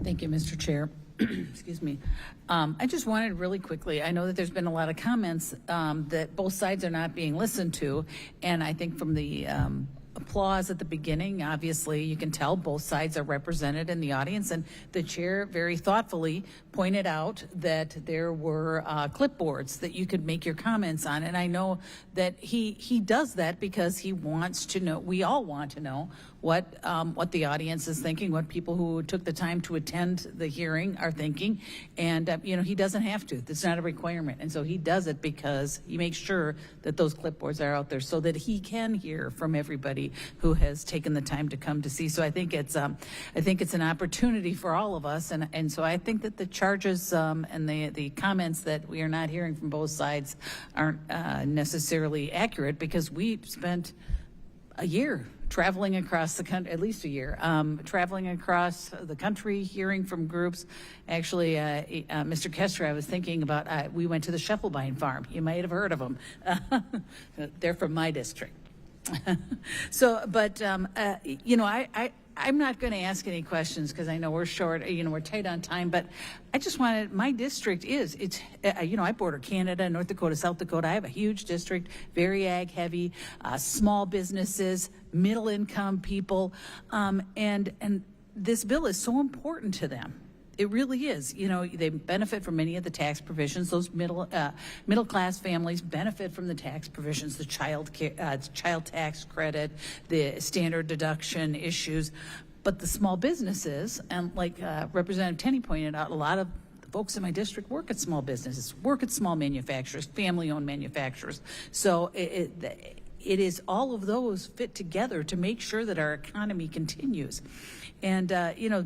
Thank you, Mr. Chair. Excuse me. I just wanted really quickly, I know that there's been a lot of comments that both sides are not being listened to, and I think from the applause at the beginning, obviously you can tell both sides are represented in the audience, and the chair very thoughtfully pointed out that there were clipboards that you could make your comments on, and I know that he does that because he wants to know, we all want to know what the audience is thinking, what people who took the time to attend the hearing are thinking, and he doesn't have to. It's not a requirement, and so he does it because he makes sure that those clipboards are out there so that he can hear from everybody who has taken the time to come to see. So I think it's an opportunity for all of us, and so I think that the charges and the comments that we are not hearing from both sides aren't necessarily accurate, because we spent a year traveling across the country, at least a year, traveling across the country, hearing from groups. Actually, Mr. Kester, I was thinking about, we went to the Scheffelbein farm. You might have heard of them. They're from my district. So, but, I'm not going to ask any questions because I know we're short, we're tight on time, but I just wanted, my district I border Canada, North Dakota, South Dakota. I have a huge district, very ag heavy, small businesses, middle income people, and this bill is so important to them. It really is. They benefit from many of the tax provisions. Those middle class families benefit from the tax provisions, the child tax credit, the standard deduction issues. But the small businesses, and like Representative Tenney pointed out, a lot of the folks in my district work at small businesses, work at small manufacturers, family-owned manufacturers. So it is all of those fit together to make sure that our economy continues. And,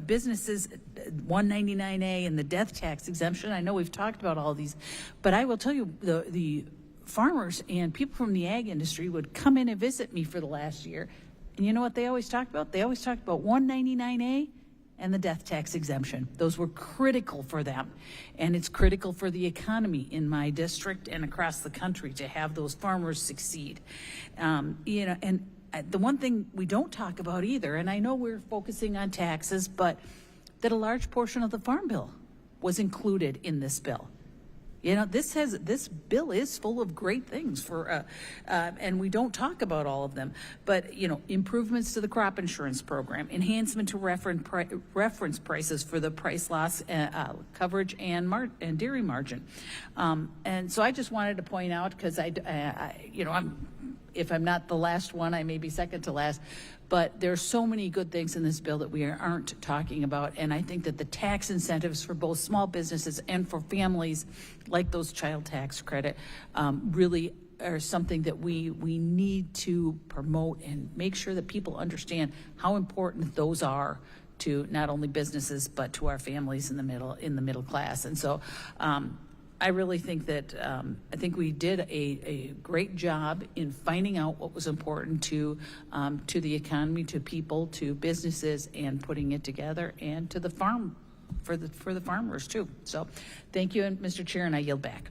businesses, 199A and the death tax exemption, I know we've talked about all these, but I will tell you, the farmers and people from the ag industry would come in and visit me for the last year. And you know what they always talked about? They always talked about 199A and the death tax exemption. Those were critical for them. And it's critical for the economy in my district and across the country to have those farmers succeed. And the one thing we don't talk about either, and I know we're focusing on taxes, but that a large portion of the Farm Bill was included in this bill. This bill is full of great things for, and we don't talk about all of them, but, improvements to the crop insurance program, enhancement to reference prices for the price loss coverage and dairy margin. And so I just wanted to point out, because if I'm not the last one, I may be second to last, but there's so many good things in this bill that we aren't talking about, and I think that the tax incentives for both small businesses and for families, like those child tax credit, really are something that we need to promote and make sure that people understand how important those are to not only businesses but to our families in the middle class. And so I really think that I think we did a great job in finding out what was important to the economy, to people, to businesses, and putting it together, and to the farm for the farmers too. So, thank you, Mr. Chair, and I yield back.